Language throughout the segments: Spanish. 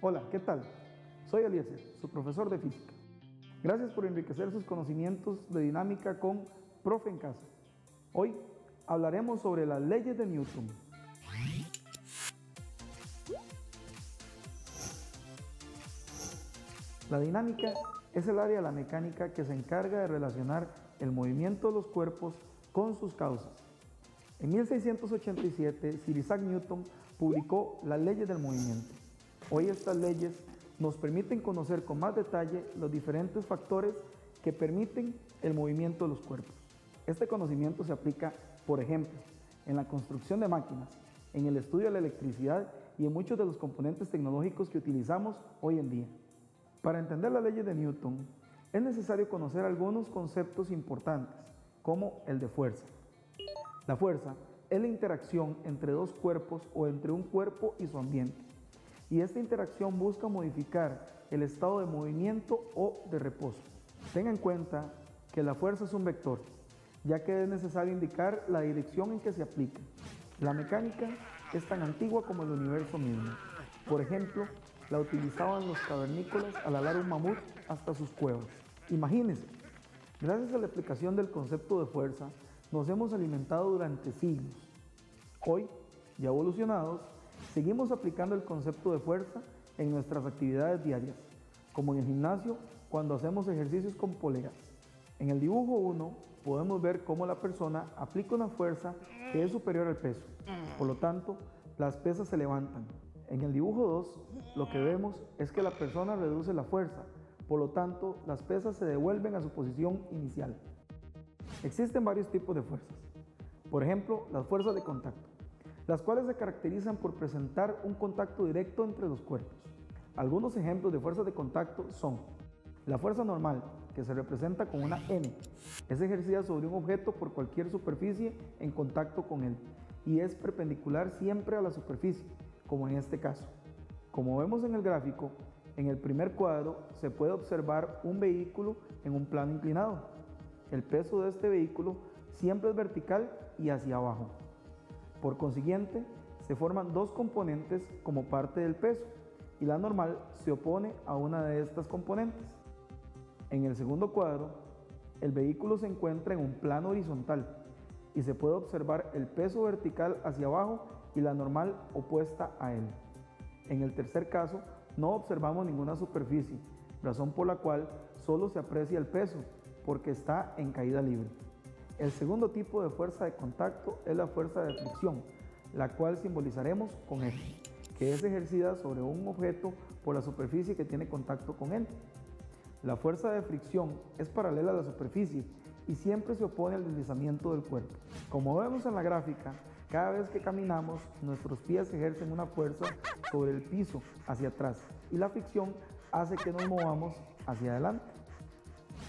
Hola, ¿qué tal? Soy Eliezer, su profesor de física. Gracias por enriquecer sus conocimientos de dinámica con Profe en Casa. Hoy hablaremos sobre las leyes de Newton. La dinámica es el área de la mecánica que se encarga de relacionar el movimiento de los cuerpos con sus causas. En 1687, Sir Isaac Newton publicó las leyes del movimiento. Hoy estas leyes nos permiten conocer con más detalle los diferentes factores que permiten el movimiento de los cuerpos. Este conocimiento se aplica, por ejemplo, en la construcción de máquinas, en el estudio de la electricidad y en muchos de los componentes tecnológicos que utilizamos hoy en día. Para entender las leyes de Newton, es necesario conocer algunos conceptos importantes, como el de fuerza. La fuerza es la interacción entre dos cuerpos o entre un cuerpo y su ambiente. Y esta interacción busca modificar el estado de movimiento o de reposo. Tenga en cuenta que la fuerza es un vector, ya que es necesario indicar la dirección en que se aplica. La mecánica es tan antigua como el universo mismo. Por ejemplo, la utilizaban los cavernícolas al alar un mamut hasta sus cuevas. Imagínense, gracias a la explicación del concepto de fuerza, nos hemos alimentado durante siglos. Hoy, ya evolucionados, seguimos aplicando el concepto de fuerza en nuestras actividades diarias, como en el gimnasio cuando hacemos ejercicios con poleas. En el dibujo 1 podemos ver cómo la persona aplica una fuerza que es superior al peso, por lo tanto, las pesas se levantan. En el dibujo 2, lo que vemos es que la persona reduce la fuerza, por lo tanto, las pesas se devuelven a su posición inicial. Existen varios tipos de fuerzas. Por ejemplo, las fuerzas de contacto, las cuales se caracterizan por presentar un contacto directo entre los cuerpos. Algunos ejemplos de fuerzas de contacto son la fuerza normal, que se representa con una N. Es ejercida sobre un objeto por cualquier superficie en contacto con él y es perpendicular siempre a la superficie, como en este caso. Como vemos en el gráfico, en el primer cuadro se puede observar un vehículo en un plano inclinado. El peso de este vehículo siempre es vertical y hacia abajo. Por consiguiente, se forman dos componentes como parte del peso y la normal se opone a una de estas componentes. En el segundo cuadro, el vehículo se encuentra en un plano horizontal y se puede observar el peso vertical hacia abajo y la normal opuesta a él. En el tercer caso, no observamos ninguna superficie, razón por la cual solo se aprecia el peso, porque está en caída libre. El segundo tipo de fuerza de contacto es la fuerza de fricción, la cual simbolizaremos con F, que es ejercida sobre un objeto por la superficie que tiene contacto con él. La fuerza de fricción es paralela a la superficie y siempre se opone al deslizamiento del cuerpo. Como vemos en la gráfica, cada vez que caminamos, nuestros pies ejercen una fuerza sobre el piso hacia atrás y la fricción hace que nos movamos hacia adelante.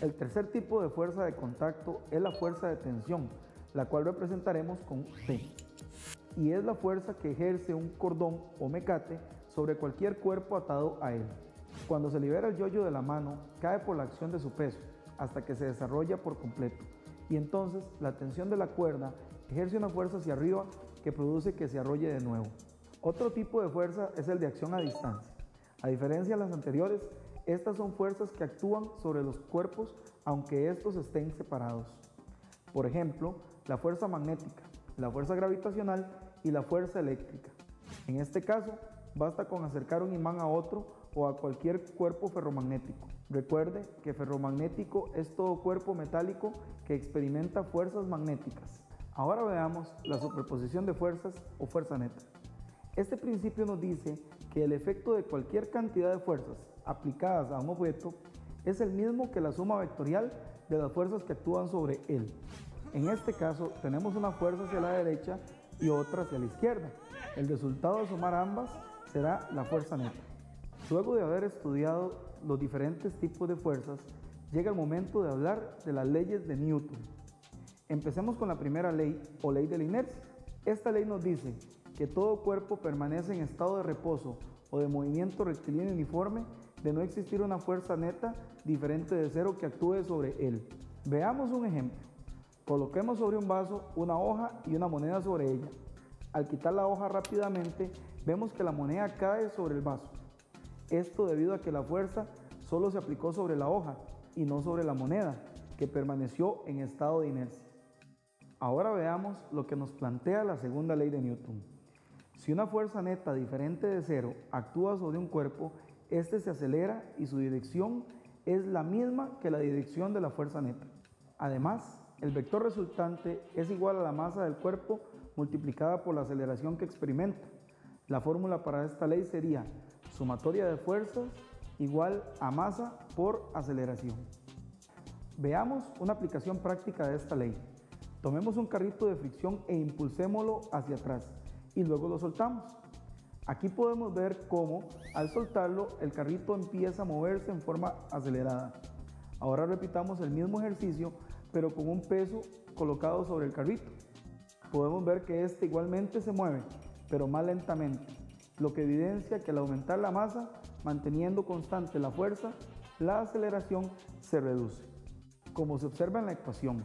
El tercer tipo de fuerza de contacto es la fuerza de tensión, la cual representaremos con T, y es la fuerza que ejerce un cordón o mecate sobre cualquier cuerpo atado a él. Cuando se libera el yoyo de la mano, cae por la acción de su peso, hasta que se desarrolla por completo, y entonces la tensión de la cuerda ejerce una fuerza hacia arriba que produce que se arrolle de nuevo. Otro tipo de fuerza es el de acción a distancia. A diferencia de las anteriores, estas son fuerzas que actúan sobre los cuerpos aunque estos estén separados. Por ejemplo, la fuerza magnética, la fuerza gravitacional y la fuerza eléctrica. En este caso, basta con acercar un imán a otro o a cualquier cuerpo ferromagnético. Recuerde que ferromagnético es todo cuerpo metálico que experimenta fuerzas magnéticas. Ahora veamos la superposición de fuerzas o fuerza neta. Este principio nos dice que el efecto de cualquier cantidad de fuerzas aplicadas a un objeto es el mismo que la suma vectorial de las fuerzas que actúan sobre él. En este caso tenemos una fuerza hacia la derecha y otra hacia la izquierda. El resultado de sumar ambas será la fuerza neta. Luego de haber estudiado los diferentes tipos de fuerzas, llega el momento de hablar de las leyes de Newton. Empecemos con la primera ley o ley de la inercia. Esta ley nos dice que todo cuerpo permanece en estado de reposo o de movimiento rectilíneo uniforme de no existir una fuerza neta diferente de cero que actúe sobre él. Veamos un ejemplo. Coloquemos sobre un vaso una hoja y una moneda sobre ella. Al quitar la hoja rápidamente, vemos que la moneda cae sobre el vaso. Esto debido a que la fuerza solo se aplicó sobre la hoja y no sobre la moneda, que permaneció en estado de inercia. Ahora veamos lo que nos plantea la segunda ley de Newton. Si una fuerza neta diferente de cero actúa sobre un cuerpo, este se acelera y su dirección es la misma que la dirección de la fuerza neta. Además, el vector resultante es igual a la masa del cuerpo multiplicada por la aceleración que experimenta. La fórmula para esta ley sería sumatoria de fuerzas igual a masa por aceleración. Veamos una aplicación práctica de esta ley. Tomemos un carrito de fricción e impulsémoslo hacia atrás y luego lo soltamos. Aquí podemos ver cómo al soltarlo el carrito empieza a moverse en forma acelerada. Ahora repitamos el mismo ejercicio pero con un peso colocado sobre el carrito. Podemos ver que este igualmente se mueve pero más lentamente, lo que evidencia que al aumentar la masa, manteniendo constante la fuerza, la aceleración se reduce. Como se observa en la ecuación,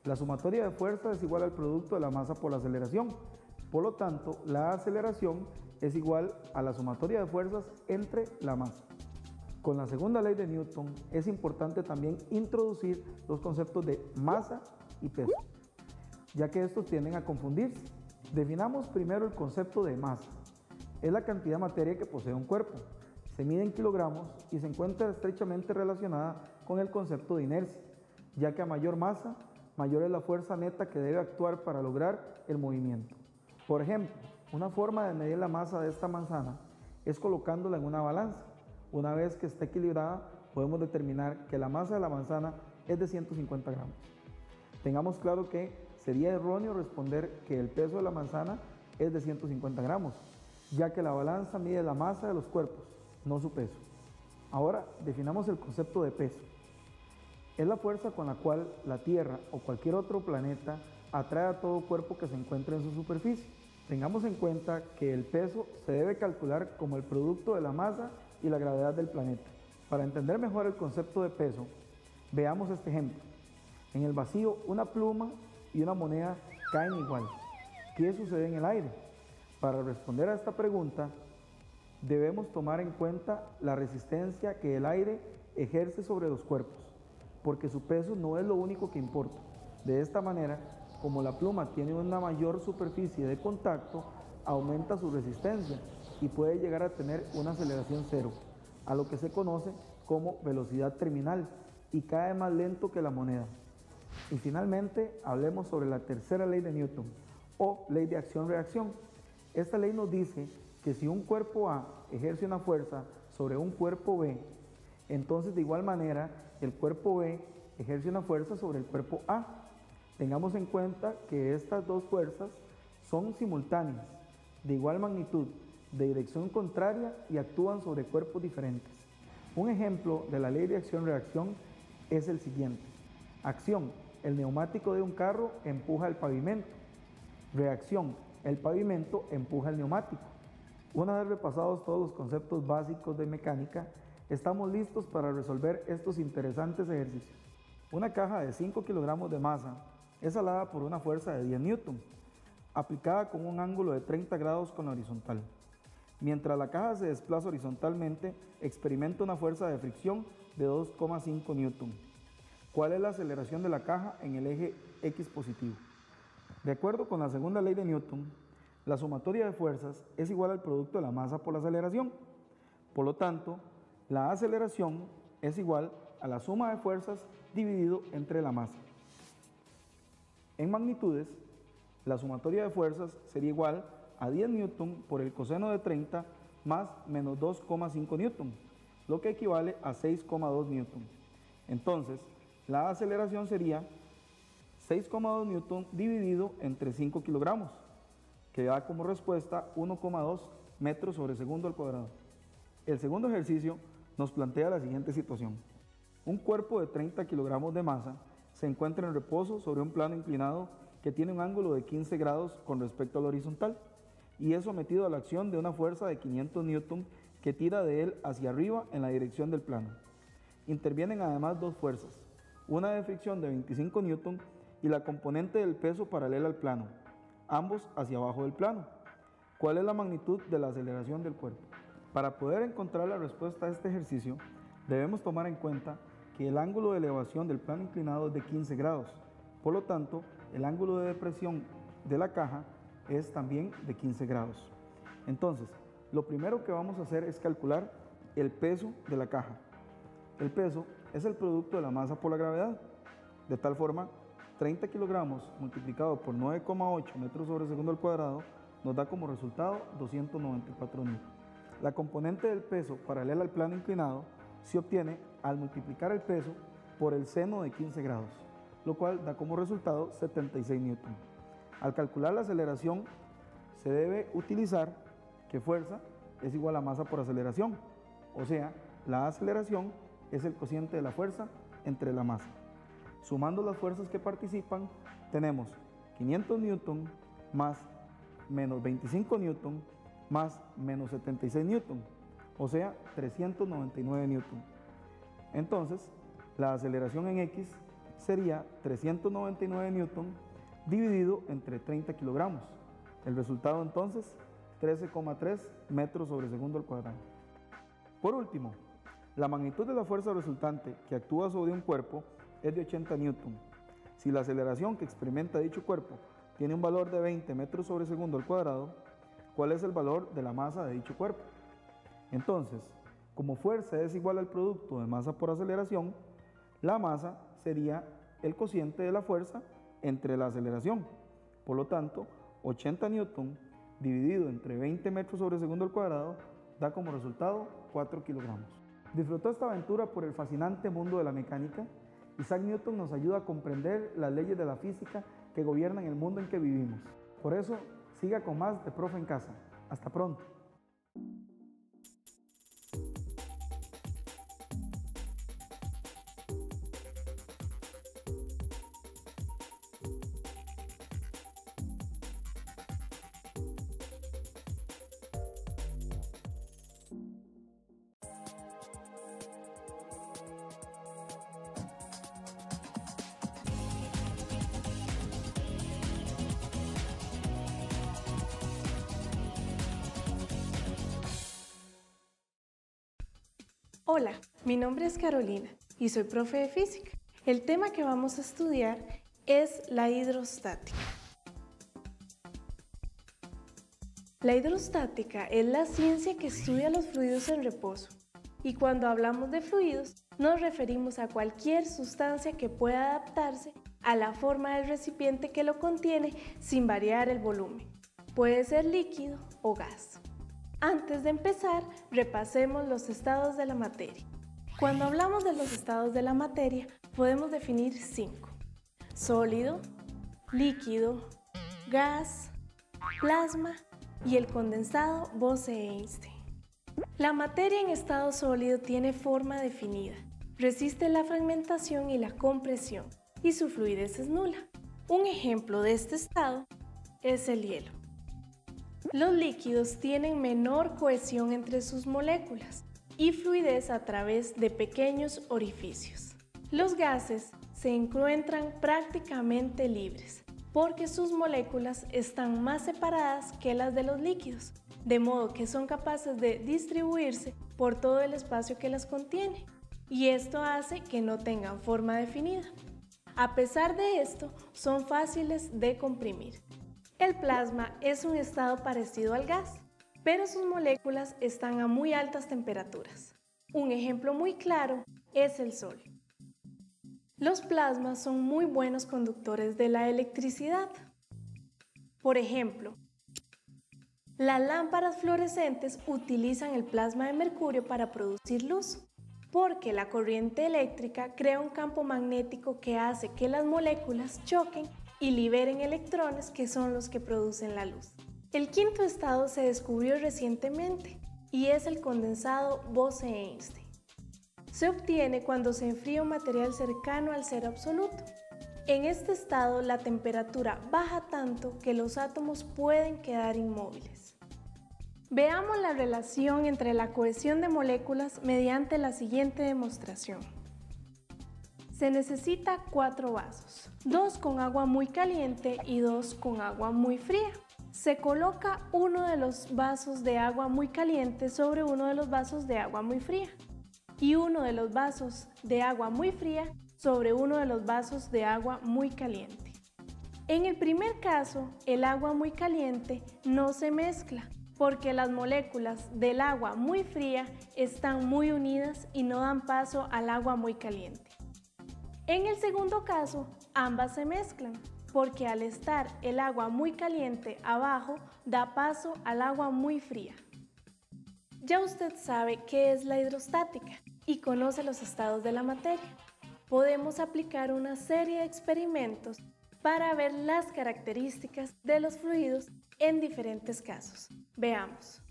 la sumatoria de fuerzas es igual al producto de la masa por la aceleración. Por lo tanto, la aceleración es igual a la sumatoria de fuerzas entre la masa. Con la segunda ley de Newton es importante también introducir los conceptos de masa y peso, ya que estos tienden a confundirse. Definamos primero el concepto de masa. Es la cantidad de materia que posee un cuerpo. Se mide en kilogramos y se encuentra estrechamente relacionada con el concepto de inercia, ya que a mayor masa, mayor es la fuerza neta que debe actuar para lograr el movimiento. Por ejemplo, una forma de medir la masa de esta manzana es colocándola en una balanza. Una vez que esté equilibrada, podemos determinar que la masa de la manzana es de 150 gramos. Tengamos claro que sería erróneo responder que el peso de la manzana es de 150 gramos, ya que la balanza mide la masa de los cuerpos, no su peso. Ahora definamos el concepto de peso. Es la fuerza con la cual la Tierra o cualquier otro planeta atrae a todo cuerpo que se encuentre en su superficie. Tengamos en cuenta que el peso se debe calcular como el producto de la masa y la gravedad del planeta. Para entender mejor el concepto de peso, veamos este ejemplo. En el vacío, una pluma y una moneda caen igual. ¿Qué sucede en el aire? Para responder a esta pregunta, debemos tomar en cuenta la resistencia que el aire ejerce sobre los cuerpos, porque su peso no es lo único que importa. De esta manera, como la pluma tiene una mayor superficie de contacto, aumenta su resistencia y puede llegar a tener una aceleración cero, a lo que se conoce como velocidad terminal, y cae más lento que la moneda. Y finalmente, hablemos sobre la tercera ley de Newton, o ley de acción-reacción. Esta ley nos dice que si un cuerpo A ejerce una fuerza sobre un cuerpo B, entonces de igual manera el cuerpo B ejerce una fuerza sobre el cuerpo A. Tengamos en cuenta que estas dos fuerzas son simultáneas, de igual magnitud, de dirección contraria y actúan sobre cuerpos diferentes. Un ejemplo de la ley de acción-reacción es el siguiente. Acción: el neumático de un carro empuja el pavimento. Reacción: el pavimento empuja el neumático. Una vez repasados todos los conceptos básicos de mecánica, estamos listos para resolver estos interesantes ejercicios. Una caja de 5 kilogramos de masa es alada por una fuerza de 10 newton, aplicada con un ángulo de 30 grados con la horizontal. Mientras la caja se desplaza horizontalmente, experimenta una fuerza de fricción de 2,5 newton. ¿Cuál es la aceleración de la caja en el eje X positivo? De acuerdo con la segunda ley de Newton, la sumatoria de fuerzas es igual al producto de la masa por la aceleración. Por lo tanto, la aceleración es igual a la suma de fuerzas dividido entre la masa. En magnitudes, la sumatoria de fuerzas sería igual a 10 newton por el coseno de 30 más menos 2,5 newton, lo que equivale a 6,2 newton. Entonces, la aceleración sería 6,2 newton dividido entre 5 kilogramos, que da como respuesta 1,2 metros sobre segundo al cuadrado. El segundo ejercicio nos plantea la siguiente situación. Un cuerpo de 30 kilogramos de masa se encuentra en reposo sobre un plano inclinado que tiene un ángulo de 15 grados con respecto al horizontal y es sometido a la acción de una fuerza de 500 newton que tira de él hacia arriba en la dirección del plano. Intervienen además dos fuerzas, una de fricción de 25 newton y la componente del peso paralela al plano, ambos hacia abajo del plano. ¿Cuál es la magnitud de la aceleración del cuerpo? Para poder encontrar la respuesta a este ejercicio, debemos tomar en cuenta que el ángulo de elevación del plano inclinado es de 15 grados. Por lo tanto, el ángulo de depresión de la caja es también de 15 grados. Entonces, lo primero que vamos a hacer es calcular el peso de la caja. El peso es el producto de la masa por la gravedad. De tal forma, 30 kilogramos multiplicado por 9,8 metros sobre segundo al cuadrado nos da como resultado 294 N. La componente del peso paralela al plano inclinado se obtiene al multiplicar el peso por el seno de 15 grados, lo cual da como resultado 76 N. Al calcular la aceleración, se debe utilizar que fuerza es igual a masa por aceleración, o sea, la aceleración es el cociente de la fuerza entre la masa. Sumando las fuerzas que participan, tenemos 500 N más menos 25 N más menos 76 N, o sea, 399 N. Entonces, la aceleración en X sería 399 N dividido entre 30 kilogramos. El resultado entonces, 13,3 metros sobre segundo al cuadrado. Por último, la magnitud de la fuerza resultante que actúa sobre un cuerpo es de 80 N. Si la aceleración que experimenta dicho cuerpo tiene un valor de 20 metros sobre segundo al cuadrado, ¿cuál es el valor de la masa de dicho cuerpo? Entonces, como fuerza es igual al producto de masa por aceleración, la masa sería el cociente de la fuerza entre la aceleración. Por lo tanto, 80 N dividido entre 20 metros sobre segundo al cuadrado da como resultado 4 kilogramos. ¿Disfrutó esta aventura por el fascinante mundo de la mecánica? Isaac Newton nos ayuda a comprender las leyes de la física que gobiernan el mundo en que vivimos. Por eso, siga con más de Profe en Casa. Hasta pronto. Hola, mi nombre es Carolina y soy profe de física. El tema que vamos a estudiar es la hidrostática. La hidrostática es la ciencia que estudia los fluidos en reposo. Y cuando hablamos de fluidos, nos referimos a cualquier sustancia que pueda adaptarse a la forma del recipiente que lo contiene sin variar el volumen. Puede ser líquido o gas. Antes de empezar, repasemos los estados de la materia. Cuando hablamos de los estados de la materia, podemos definir 5: sólido, líquido, gas, plasma y el condensado Bose-Einstein. La materia en estado sólido tiene forma definida, resiste la fragmentación y la compresión, y su fluidez es nula. Un ejemplo de este estado es el hielo. Los líquidos tienen menor cohesión entre sus moléculas y fluidez a través de pequeños orificios. Los gases se encuentran prácticamente libres porque sus moléculas están más separadas que las de los líquidos, de modo que son capaces de distribuirse por todo el espacio que las contiene, y esto hace que no tengan forma definida. A pesar de esto, son fáciles de comprimir. El plasma es un estado parecido al gas, pero sus moléculas están a muy altas temperaturas. Un ejemplo muy claro es el Sol. Los plasmas son muy buenos conductores de la electricidad. Por ejemplo, las lámparas fluorescentes utilizan el plasma de mercurio para producir luz, porque la corriente eléctrica crea un campo magnético que hace que las moléculas choquen y liberen electrones que son los que producen la luz. El quinto estado se descubrió recientemente y es el condensado Bose-Einstein. Se obtiene cuando se enfría un material cercano al cero absoluto. En este estado la temperatura baja tanto que los átomos pueden quedar inmóviles. Veamos la relación entre la cohesión de moléculas mediante la siguiente demostración. Se necesita 4 vasos, 2 con agua muy caliente y 2 con agua muy fría. Se coloca uno de los vasos de agua muy caliente sobre uno de los vasos de agua muy fría y uno de los vasos de agua muy fría sobre uno de los vasos de agua muy caliente. En el primer caso, el agua muy caliente no se mezcla porque las moléculas del agua muy fría están muy unidas y no dan paso al agua muy caliente. En el segundo caso, ambas se mezclan porque al estar el agua muy caliente abajo, da paso al agua muy fría. Ya usted sabe qué es la hidrostática y conoce los estados de la materia. Podemos aplicar una serie de experimentos para ver las características de los fluidos en diferentes casos. Veamos.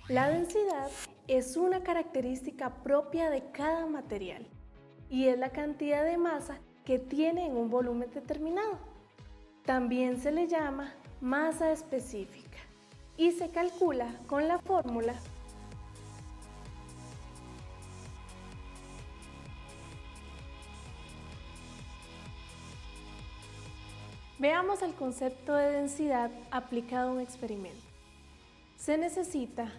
La densidad es una característica propia de cada material y es la cantidad de masa que tiene en un volumen determinado. También se le llama masa específica y se calcula con la fórmula Veamos el concepto de densidad aplicado a un experimento. Se necesita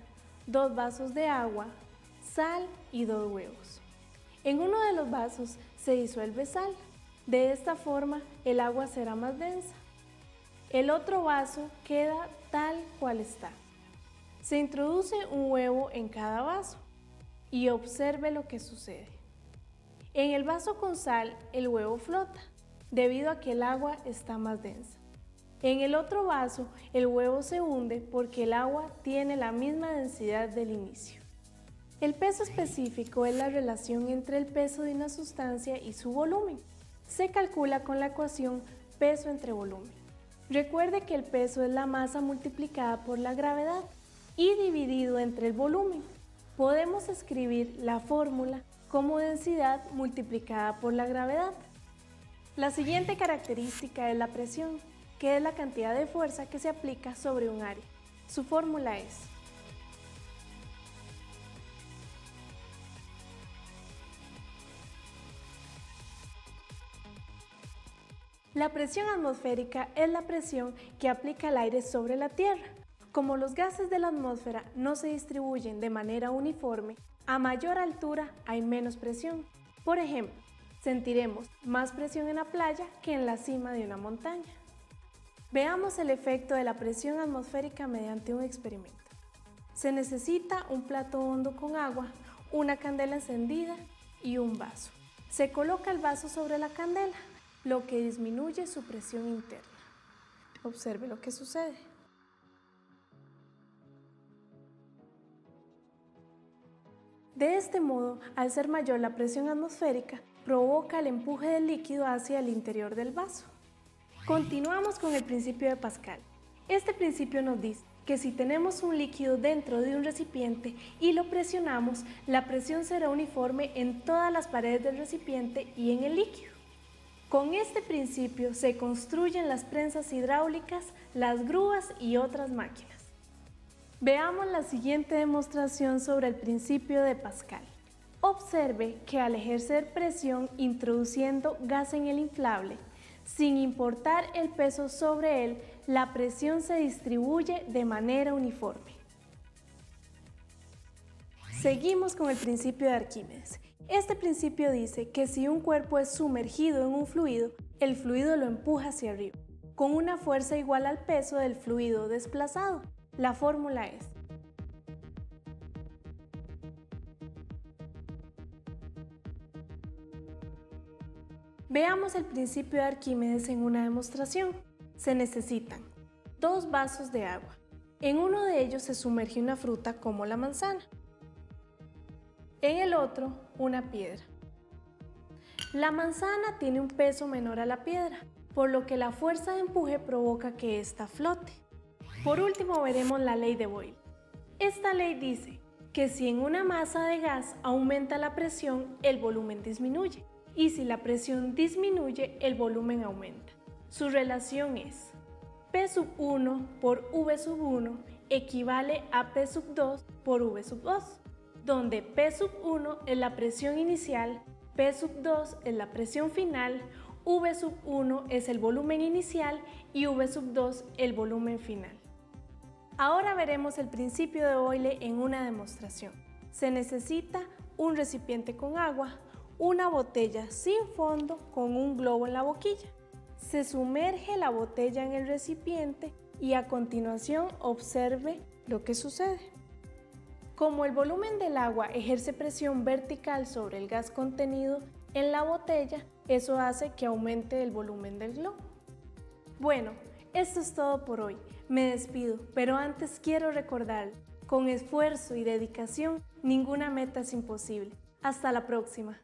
2 vasos de agua, sal y 2 huevos. En uno de los vasos se disuelve sal. De esta forma el agua será más densa. El otro vaso queda tal cual está. Se introduce un huevo en cada vaso y observe lo que sucede. En el vaso con sal el huevo flota debido a que el agua está más densa. En el otro vaso el huevo se hunde porque el agua tiene la misma densidad del inicio. El peso específico es la relación entre el peso de una sustancia y su volumen. Se calcula con la ecuación peso entre volumen. Recuerde que el peso es la masa multiplicada por la gravedad y dividido entre el volumen. Podemos escribir la fórmula como densidad multiplicada por la gravedad. La siguiente característica es la presión, que es la cantidad de fuerza que se aplica sobre un área. Su fórmula es La presión atmosférica es la presión que aplica el aire sobre la Tierra. Como los gases de la atmósfera no se distribuyen de manera uniforme, a mayor altura hay menos presión. Por ejemplo, sentiremos más presión en la playa que en la cima de una montaña. Veamos el efecto de la presión atmosférica mediante un experimento. Se necesita un plato hondo con agua, una candela encendida y un vaso. Se coloca el vaso sobre la candela, lo que disminuye su presión interna. Observe lo que sucede. De este modo, al ser mayor la presión atmosférica, provoca el empuje del líquido hacia el interior del vaso. Continuamos con el principio de Pascal. Este principio nos dice que si tenemos un líquido dentro de un recipiente y lo presionamos, la presión será uniforme en todas las paredes del recipiente y en el líquido. Con este principio se construyen las prensas hidráulicas, las grúas y otras máquinas. Veamos la siguiente demostración sobre el principio de Pascal. Observe que al ejercer presión introduciendo gas en el inflable, sin importar el peso sobre él, la presión se distribuye de manera uniforme. Seguimos con el principio de Arquímedes. Este principio dice que si un cuerpo es sumergido en un fluido, el fluido lo empuja hacia arriba, con una fuerza igual al peso del fluido desplazado. La fórmula es Veamos el principio de Arquímedes en una demostración. Se necesitan 2 vasos de agua. En uno de ellos se sumerge una fruta como la manzana. En el otro, una piedra. La manzana tiene un peso menor a la piedra, por lo que la fuerza de empuje provoca que ésta flote. Por último, veremos la ley de Boyle. Esta ley dice que si en una masa de gas aumenta la presión, el volumen disminuye, y si la presión disminuye, el volumen aumenta. Su relación es P sub 1 por V sub 1 equivale a P sub 2 por V sub 2, donde P sub 1 es la presión inicial, P sub 2 es la presión final, V sub 1 es el volumen inicial y V sub 2 el volumen final. Ahora veremos el principio de Boyle en una demostración. Se necesita un recipiente con agua, una botella sin fondo con un globo en la boquilla. Se sumerge la botella en el recipiente y a continuación observe lo que sucede. Como el volumen del agua ejerce presión vertical sobre el gas contenido en la botella, eso hace que aumente el volumen del globo. Bueno, esto es todo por hoy. Me despido, pero antes quiero recordar, con esfuerzo y dedicación, ninguna meta es imposible. Hasta la próxima.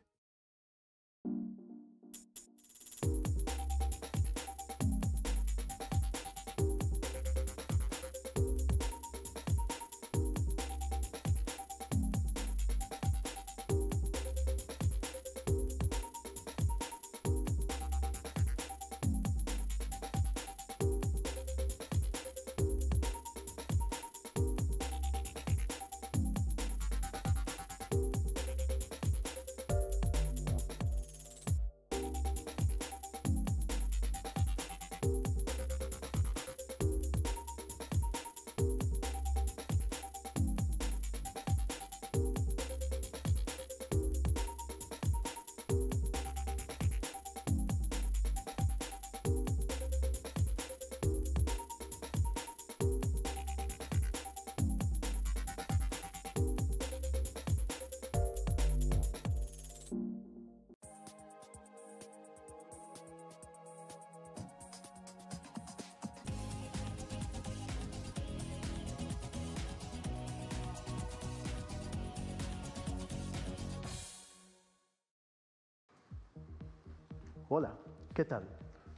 Hola, ¿qué tal?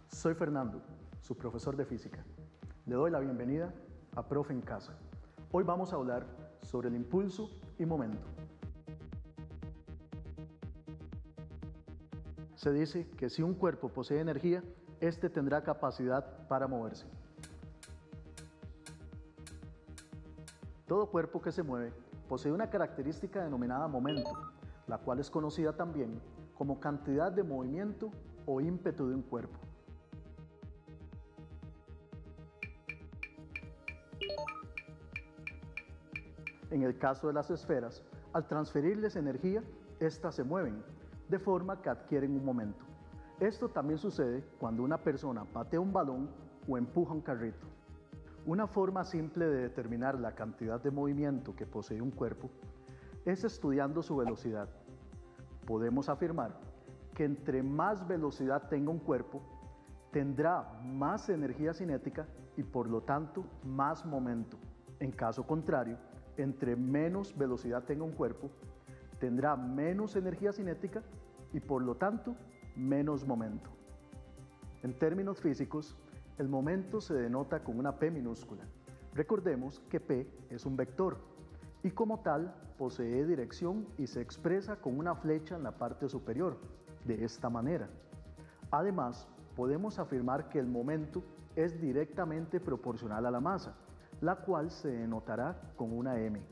Soy Fernando, su profesor de física. Le doy la bienvenida a Profe en Casa. Hoy vamos a hablar sobre el impulso y momento. Se dice que si un cuerpo posee energía, este tendrá capacidad para moverse. Todo cuerpo que se mueve posee una característica denominada momento, la cual es conocida también como cantidad de movimiento o ímpetu de un cuerpo. En el caso de las esferas, al transferirles energía, éstas se mueven, de forma que adquieren un momento. Esto también sucede cuando una persona patea un balón o empuja un carrito. Una forma simple de determinar la cantidad de movimiento que posee un cuerpo es estudiando su velocidad. Podemos afirmar que entre más velocidad tenga un cuerpo, tendrá más energía cinética y por lo tanto más momento. En caso contrario, entre menos velocidad tenga un cuerpo, tendrá menos energía cinética y por lo tanto menos momento. En términos físicos, el momento se denota con una P minúscula. Recordemos que P es un vector y como tal posee dirección y se expresa con una flecha en la parte superior, de esta manera. Además, podemos afirmar que el momento es directamente proporcional a la masa, la cual se denotará con una M.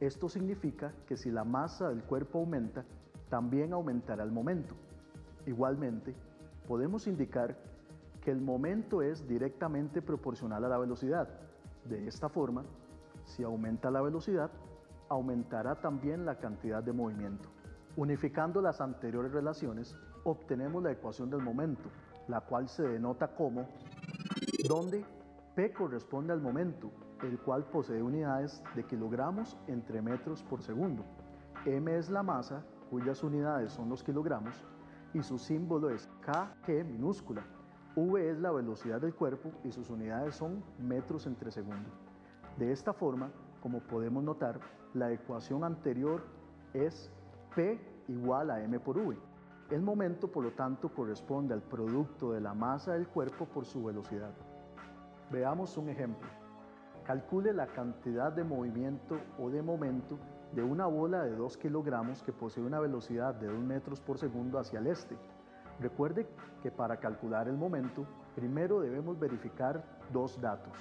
Esto significa que si la masa del cuerpo aumenta, también aumentará el momento. Igualmente, podemos indicar que el momento es directamente proporcional a la velocidad. De esta forma, si aumenta la velocidad, aumentará también la cantidad de movimiento. Unificando las anteriores relaciones, obtenemos la ecuación del momento, la cual se denota como, donde P corresponde al momento, el cual posee unidades de kilogramos entre metros por segundo. M es la masa, cuyas unidades son los kilogramos, y su símbolo es kg minúscula. V es la velocidad del cuerpo y sus unidades son metros entre segundo. De esta forma, como podemos notar, la ecuación anterior es P igual a M por V. El momento, por lo tanto, corresponde al producto de la masa del cuerpo por su velocidad. Veamos un ejemplo. Calcule la cantidad de movimiento o de momento de una bola de 2 kilogramos que posee una velocidad de 2 metros por segundo hacia el este. Recuerde que para calcular el momento, primero debemos verificar dos datos: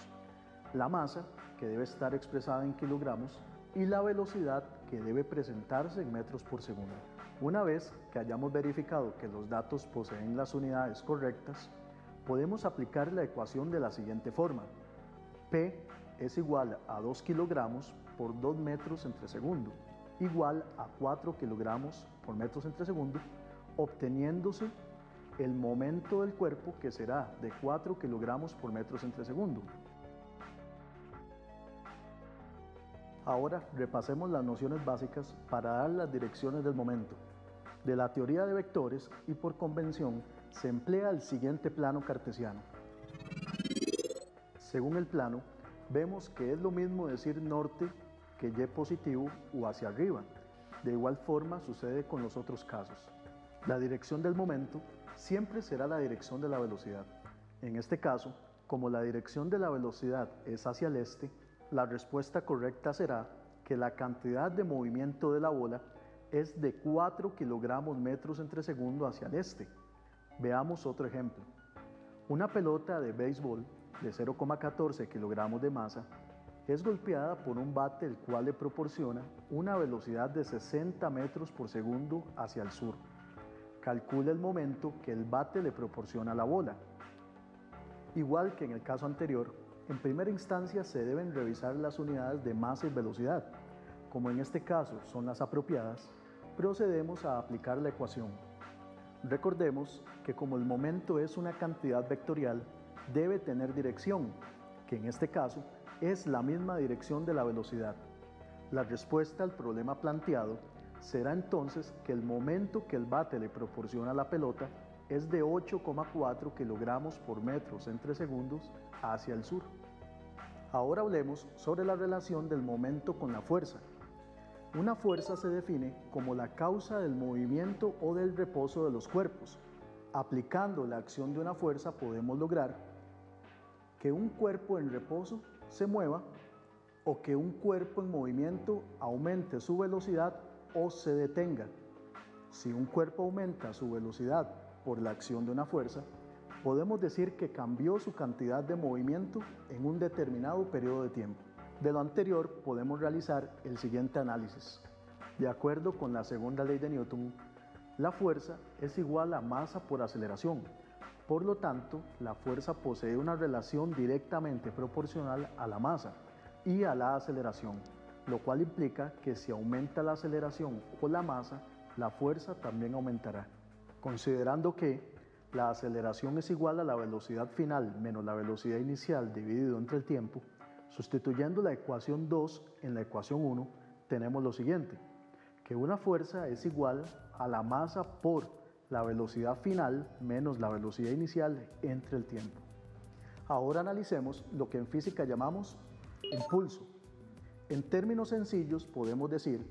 la masa, que debe estar expresada en kilogramos, y la velocidad, que debe presentarse en metros por segundo. Una vez que hayamos verificado que los datos poseen las unidades correctas, podemos aplicar la ecuación de la siguiente forma: P es igual a 2 kilogramos por 2 metros entre segundo, igual a 4 kilogramos por metros entre segundo, obteniéndose el momento del cuerpo que será de 4 kilogramos por metros entre segundo. Ahora repasemos las nociones básicas para dar las direcciones del momento. De la teoría de vectores y por convención se emplea el siguiente plano cartesiano. Según el plano, vemos que es lo mismo decir norte que y positivo o hacia arriba. De igual forma sucede con los otros casos. La dirección del momento siempre será la dirección de la velocidad. En este caso, como la dirección de la velocidad es hacia el este, la respuesta correcta será que la cantidad de movimiento de la bola es de 4 kilogramos metros entre segundo hacia el este. Veamos otro ejemplo. Una pelota de béisbol de 0,14 kilogramos de masa es golpeada por un bate el cual le proporciona una velocidad de 60 metros por segundo hacia el sur. Calcule el momento que el bate le proporciona a la bola. Igual que en el caso anterior, en primera instancia se deben revisar las unidades de masa y velocidad. Como en este caso son las apropiadas, procedemos a aplicar la ecuación. Recordemos que como el momento es una cantidad vectorial, debe tener dirección, que en este caso es la misma dirección de la velocidad. La respuesta al problema planteado será entonces que el momento que el bate le proporciona a la pelota es de 8,4 kilogramos por metros entre segundos hacia el sur. Ahora hablemos sobre la relación del momento con la fuerza. Una fuerza se define como la causa del movimiento o del reposo de los cuerpos. Aplicando la acción de una fuerza podemos lograr que un cuerpo en reposo se mueva o que un cuerpo en movimiento aumente su velocidad o se detenga. Si un cuerpo aumenta su velocidad por la acción de una fuerza, podemos decir que cambió su cantidad de movimiento en un determinado periodo de tiempo. De lo anterior podemos realizar el siguiente análisis. De acuerdo con la segunda ley de Newton, la fuerza es igual a masa por aceleración. Por lo tanto, la fuerza posee una relación directamente proporcional a la masa y a la aceleración, lo cual implica que si aumenta la aceleración o la masa, la fuerza también aumentará. Considerando que la aceleración es igual a la velocidad final menos la velocidad inicial dividido entre el tiempo, sustituyendo la ecuación 2 en la ecuación 1, tenemos lo siguiente, que una fuerza es igual a la masa por la velocidad final menos la velocidad inicial entre el tiempo. Ahora analicemos lo que en física llamamos impulso. En términos sencillos podemos decir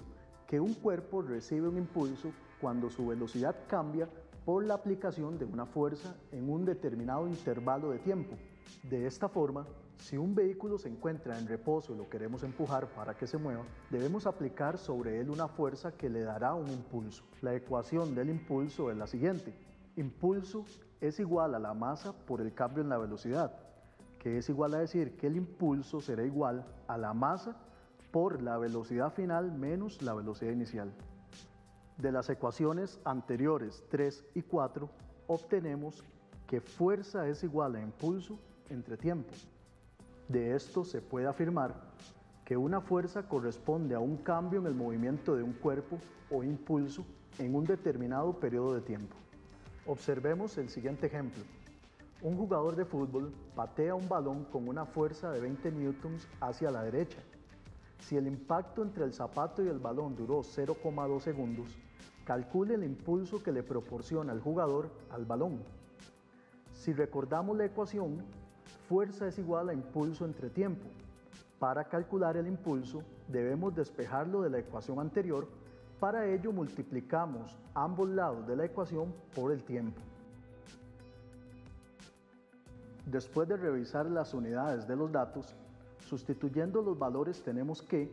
que un cuerpo recibe un impulso cuando su velocidad cambia por la aplicación de una fuerza en un determinado intervalo de tiempo. De esta forma, si un vehículo se encuentra en reposo y lo queremos empujar para que se mueva, debemos aplicar sobre él una fuerza que le dará un impulso. La ecuación del impulso es la siguiente. Impulso es igual a la masa por el cambio en la velocidad, que es igual a decir que el impulso será igual a la masa por la velocidad final menos la velocidad inicial. De las ecuaciones anteriores 3 y 4 obtenemos que fuerza es igual a impulso entre tiempo. De esto se puede afirmar que una fuerza corresponde a un cambio en el movimiento de un cuerpo o impulso en un determinado periodo de tiempo. Observemos el siguiente ejemplo. Un jugador de fútbol patea un balón con una fuerza de 20 newtons hacia la derecha. Si el impacto entre el zapato y el balón duró 0,2 segundos, calcule el impulso que le proporciona el jugador al balón. Si recordamos la ecuación, fuerza es igual a impulso entre tiempo. Para calcular el impulso, debemos despejarlo de la ecuación anterior. Para ello, multiplicamos ambos lados de la ecuación por el tiempo. Después de revisar las unidades de los datos, sustituyendo los valores tenemos que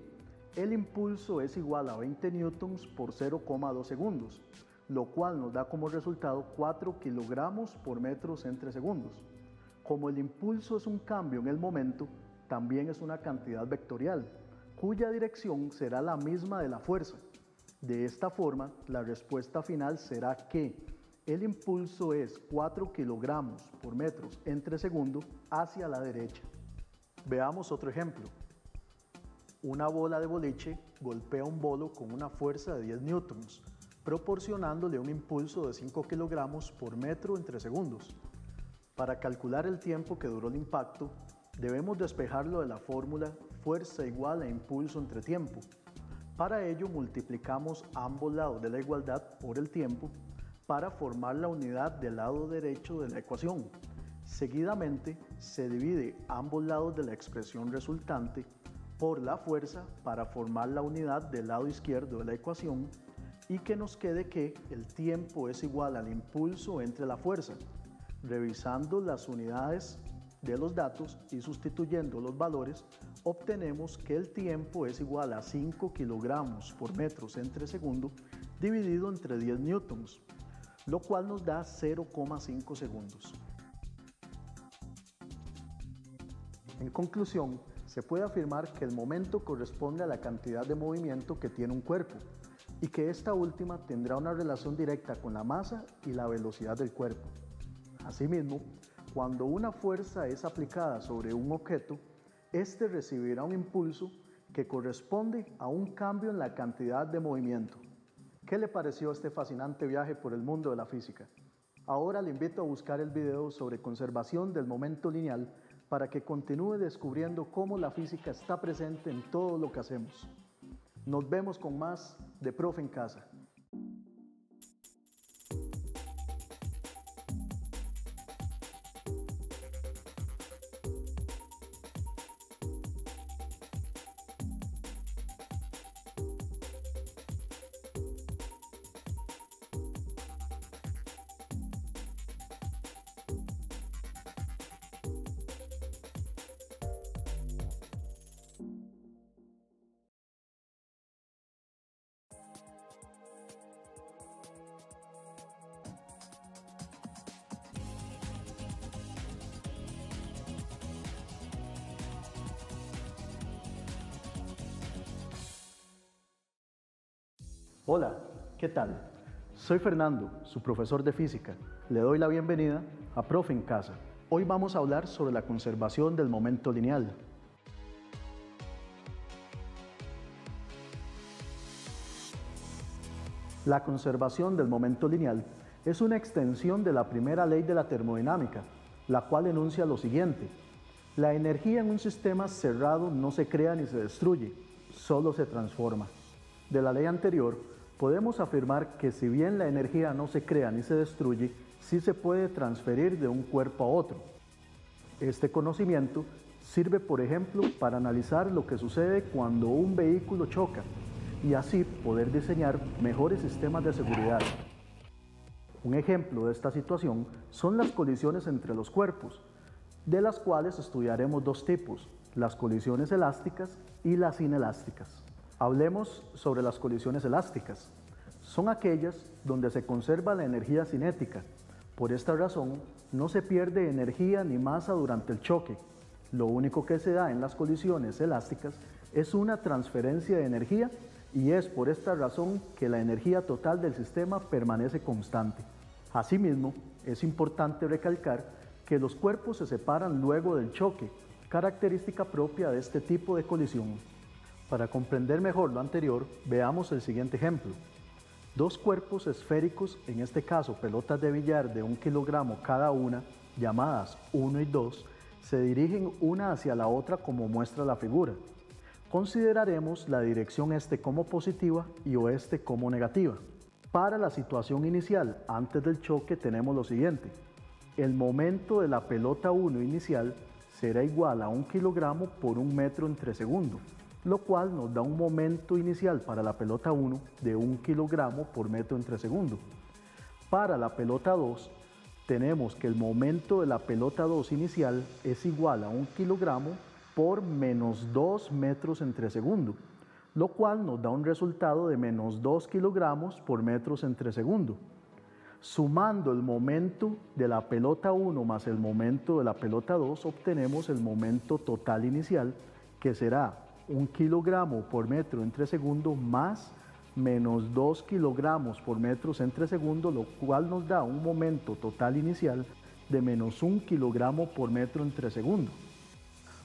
el impulso es igual a 20 newtons por 0,2 segundos, lo cual nos da como resultado 4 kilogramos por metros entre segundos. Como el impulso es un cambio en el momento, también es una cantidad vectorial, cuya dirección será la misma de la fuerza. De esta forma, la respuesta final será que el impulso es 4 kilogramos por metros entre segundo hacia la derecha. veamos otro ejemplo. Una bola de boliche golpea un bolo con una fuerza de 10 newtons, proporcionándole un impulso de 5 kilogramos por metro en 3 segundos. Para calcular el tiempo que duró el impacto, debemos despejarlo de la fórmula fuerza igual a impulso entre tiempo. Para ello multiplicamos ambos lados de la igualdad por el tiempo para formar la unidad del lado derecho de la ecuación. Seguidamente se divide ambos lados de la expresión resultante por la fuerza para formar la unidad del lado izquierdo de la ecuación y que nos quede que el tiempo es igual al impulso entre la fuerza. Revisando las unidades de los datos y sustituyendo los valores, obtenemos que el tiempo es igual a 5 kilogramos por metros entre segundo dividido entre 10 newtons, lo cual nos da 0,5 segundos. En conclusión, se puede afirmar que el momento corresponde a la cantidad de movimiento que tiene un cuerpo y que esta última tendrá una relación directa con la masa y la velocidad del cuerpo. Asimismo, cuando una fuerza es aplicada sobre un objeto, éste recibirá un impulso que corresponde a un cambio en la cantidad de movimiento. ¿Qué le pareció este fascinante viaje por el mundo de la física? Ahora le invito a buscar el video sobre conservación del momento lineal para que continúe descubriendo cómo la física está presente en todo lo que hacemos. Nos vemos con más de Profe en Casa. Hola, ¿qué tal? Soy Fernando, su profesor de física. Le doy la bienvenida a Profe en Casa. Hoy vamos a hablar sobre la conservación del momento lineal. La conservación del momento lineal es una extensión de la primera ley de la termodinámica, la cual enuncia lo siguiente: la energía en un sistema cerrado no se crea ni se destruye, solo se transforma. De la ley anterior, podemos afirmar que si bien la energía no se crea ni se destruye, sí se puede transferir de un cuerpo a otro. Este conocimiento sirve, por ejemplo, para analizar lo que sucede cuando un vehículo choca y así poder diseñar mejores sistemas de seguridad. Un ejemplo de esta situación son las colisiones entre los cuerpos, de las cuales estudiaremos dos tipos: las colisiones elásticas y las inelásticas. Hablemos sobre las colisiones elásticas. Son aquellas donde se conserva la energía cinética. Por esta razón, no se pierde energía ni masa durante el choque. Lo único que se da en las colisiones elásticas es una transferencia de energía y es por esta razón que la energía total del sistema permanece constante. Asimismo, es importante recalcar que los cuerpos se separan luego del choque, característica propia de este tipo de colisión. Para comprender mejor lo anterior, veamos el siguiente ejemplo. Dos cuerpos esféricos, en este caso pelotas de billar de 1 kilogramo cada una, llamadas 1 y 2, se dirigen una hacia la otra como muestra la figura. Consideraremos la dirección este como positiva y oeste como negativa. Para la situación inicial, antes del choque, tenemos lo siguiente: el momento de la pelota 1 inicial será igual a 1 kilogramo por 1 metro entre segundo, lo cual nos da un momento inicial para la pelota 1 de 1 kilogramo por metro entre segundo. Para la pelota 2, tenemos que el momento de la pelota 2 inicial es igual a 1 kilogramo por menos 2 metros entre segundo, lo cual nos da un resultado de menos 2 kilogramos por metros entre segundo. Sumando el momento de la pelota 1 más el momento de la pelota 2, obtenemos el momento total inicial, que será 1 kilogramo por metro entre segundo más menos 2 kilogramos por metros entre segundo, lo cual nos da un momento total inicial de menos 1 kilogramo por metro entre segundo.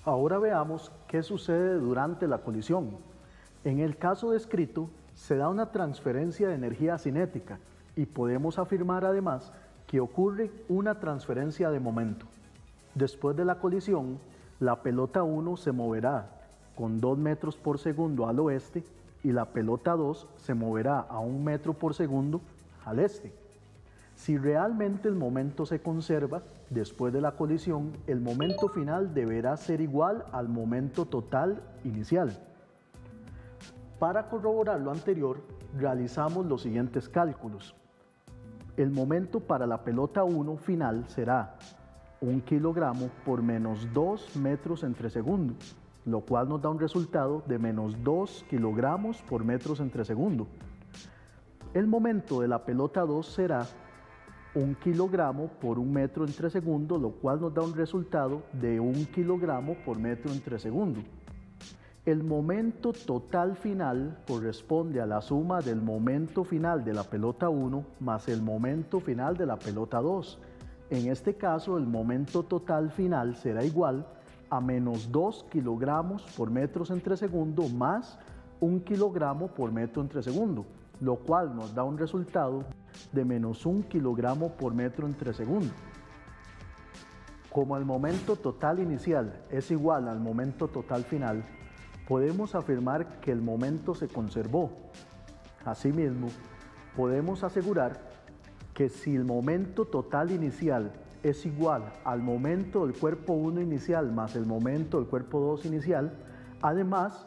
Ahora veamos qué sucede durante la colisión. En el caso descrito, se da una transferencia de energía cinética y podemos afirmar además que ocurre una transferencia de momento. Después de la colisión, la pelota 1 se moverá con 2 metros por segundo al oeste y la pelota 2 se moverá a 1 metro por segundo al este. Si realmente el momento se conserva, después de la colisión, el momento final deberá ser igual al momento total inicial. Para corroborar lo anterior, realizamos los siguientes cálculos. El momento para la pelota 1 final será 1 kilogramo por menos 2 metros entre segundo, lo cual nos da un resultado de menos 2 kilogramos por metros entre segundo. El momento de la pelota 2 será 1 kilogramo por 1 metro entre segundo, lo cual nos da un resultado de 1 kilogramo por metro entre segundo. El momento total final corresponde a la suma del momento final de la pelota 1 más el momento final de la pelota 2. En este caso, el momento total final será igual a menos 2 kilogramos por metros entre segundo más 1 kilogramo por metro entre segundo, lo cual nos da un resultado de menos 1 kilogramo por metro entre segundo. Como el momento total inicial es igual al momento total final, podemos afirmar que el momento se conservó. Asimismo, podemos asegurar que si el momento total inicial es igual al momento del cuerpo 1 inicial más el momento del cuerpo 2 inicial, además,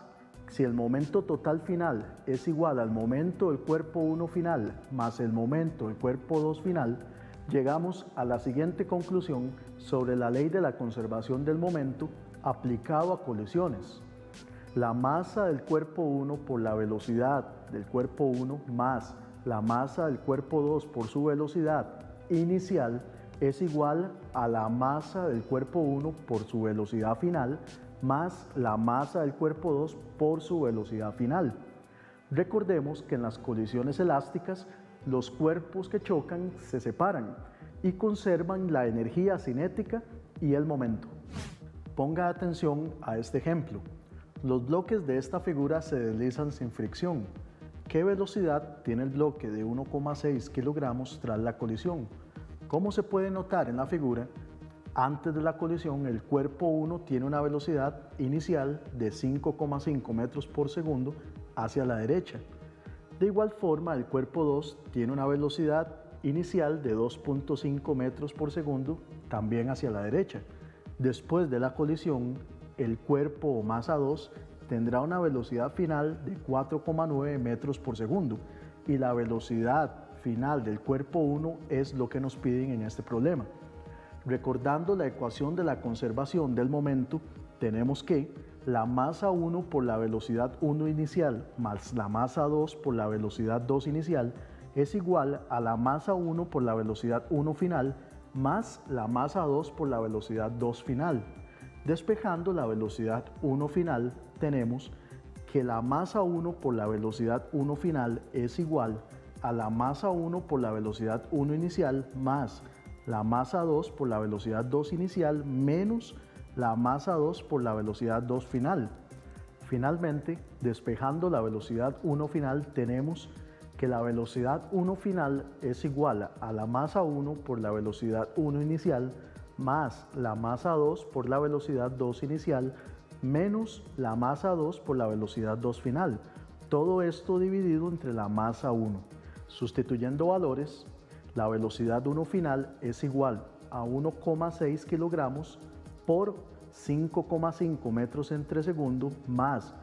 si el momento total final es igual al momento del cuerpo 1 final más el momento del cuerpo 2 final, llegamos a la siguiente conclusión sobre la ley de la conservación del momento aplicado a colisiones. La masa del cuerpo 1 por la velocidad del cuerpo 1 más la masa del cuerpo 2 por su velocidad inicial es igual a la masa del cuerpo 1 por su velocidad final más la masa del cuerpo 2 por su velocidad final. Recordemos que en las colisiones elásticas los cuerpos que chocan se separan y conservan la energía cinética y el momento. Ponga atención a este ejemplo. Los bloques de esta figura se deslizan sin fricción. ¿Qué velocidad tiene el bloque de 1,6 kilogramos tras la colisión? Como se puede notar en la figura, antes de la colisión el cuerpo 1 tiene una velocidad inicial de 5,5 metros por segundo hacia la derecha. De igual forma, el cuerpo 2 tiene una velocidad inicial de 2,5 metros por segundo también hacia la derecha. Después de la colisión, el cuerpo o masa 2 tendrá una velocidad final de 4,9 metros por segundo y la velocidad final del cuerpo 1 es lo que nos piden en este problema. Recordando la ecuación de la conservación del momento, tenemos que la masa 1 por la velocidad 1 inicial más la masa 2 por la velocidad 2 inicial es igual a la masa 1 por la velocidad 1 final más la masa 2 por la velocidad 2 final. Despejando la velocidad 1 final, tenemos que la masa 1 por la velocidad 1 final es igual a la masa 1 por la velocidad 1 inicial más la masa 2 por la velocidad 2 inicial menos la masa 2 por la velocidad 2 final. Finalmente, despejando la velocidad 1 final, tenemos que la velocidad 1 final es igual a la masa 1 por la velocidad 1 inicial más la masa 2 por la velocidad 2 inicial menos la masa 2 por la velocidad 2 final. Todo esto dividido entre la masa 1. Sustituyendo valores, la velocidad 1 final es igual a 1,6 kilogramos por 5,5 metros entre segundo más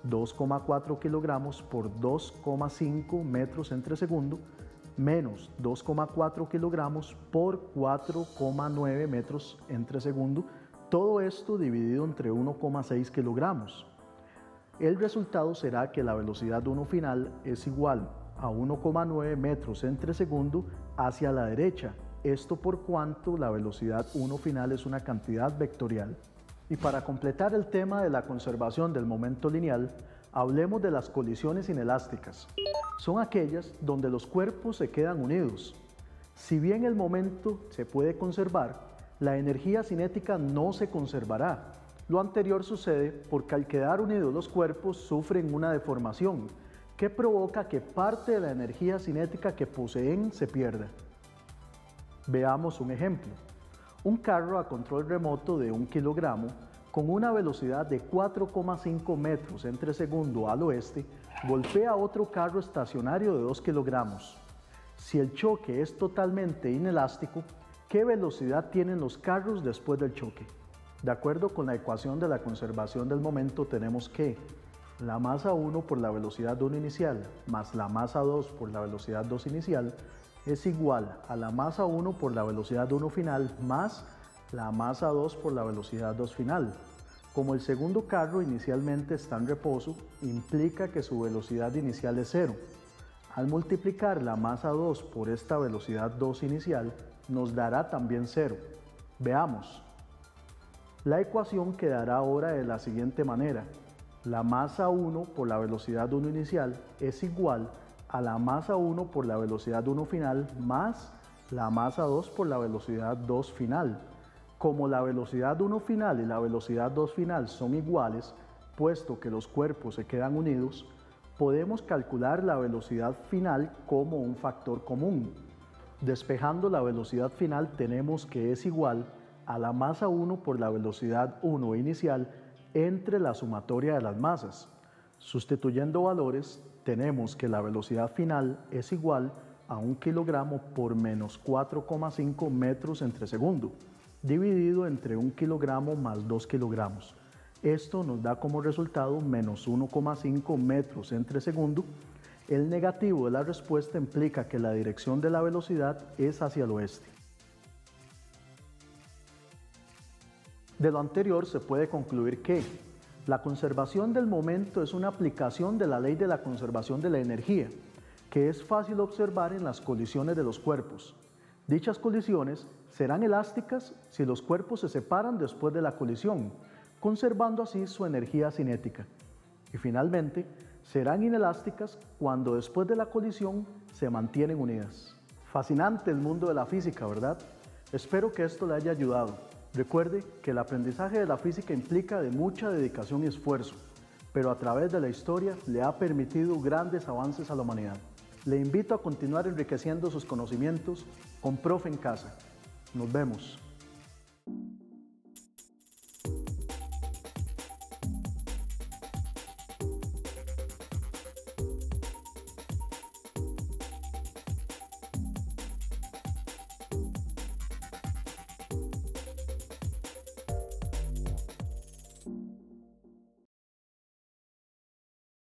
2,4 kilogramos por 2,5 metros entre segundo menos 2,4 kilogramos por 4,9 metros entre segundo, todo esto dividido entre 1,6 kilogramos. El resultado será que la velocidad 1 final es igual a 1,9 metros entre segundo hacia la derecha, esto por cuanto la velocidad 1 final es una cantidad vectorial. Y para completar el tema de la conservación del momento lineal, hablemos de las colisiones inelásticas. Son aquellas donde los cuerpos se quedan unidos. Si bien el momento se puede conservar, la energía cinética no se conservará. Lo anterior sucede porque al quedar unidos los cuerpos sufren una deformación que provoca que parte de la energía cinética que poseen se pierda. Veamos un ejemplo. Un carro a control remoto de 1 kilogramo con una velocidad de 4,5 metros entre segundo al oeste golpea a otro carro estacionario de 2 kilogramos. Si el choque es totalmente inelástico, ¿qué velocidad tienen los carros después del choque? De acuerdo con la ecuación de la conservación del momento, tenemos que la masa 1 por la velocidad 1 inicial más la masa 2 por la velocidad 2 inicial es igual a la masa 1 por la velocidad 1 final más la masa 2 por la velocidad 2 final. Como el segundo carro inicialmente está en reposo, implica que su velocidad inicial es 0. Al multiplicar la masa 2 por esta velocidad 2 inicial, nos dará también 0. Veamos. La ecuación quedará ahora de la siguiente manera. La masa 1 por la velocidad 1 inicial es igual a la masa 1 por la velocidad 1 final más la masa 2 por la velocidad 2 final. Como la velocidad 1 final y la velocidad 2 final son iguales, puesto que los cuerpos se quedan unidos, podemos calcular la velocidad final como un factor común. Despejando la velocidad final tenemos que es igual a la masa 1 por la velocidad 1 inicial entre la sumatoria de las masas. Sustituyendo valores, tenemos que la velocidad final es igual a 1 kilogramo por menos 4,5 metros entre segundo, dividido entre 1 kilogramo más 2 kilogramos. Esto nos da como resultado menos 1,5 metros entre segundo. El negativo de la respuesta implica que la dirección de la velocidad es hacia el oeste. De lo anterior se puede concluir que la conservación del momento es una aplicación de la ley de la conservación de la energía, que es fácil observar en las colisiones de los cuerpos. Dichas colisiones serán elásticas si los cuerpos se separan después de la colisión, conservando así su energía cinética. Y finalmente, serán inelásticas cuando después de la colisión se mantienen unidas. Fascinante el mundo de la física, ¿verdad? Espero que esto le haya ayudado. Recuerde que el aprendizaje de la física implica de mucha dedicación y esfuerzo, pero a través de la historia le ha permitido grandes avances a la humanidad. Le invito a continuar enriqueciendo sus conocimientos con Profe en Casa. Nos vemos.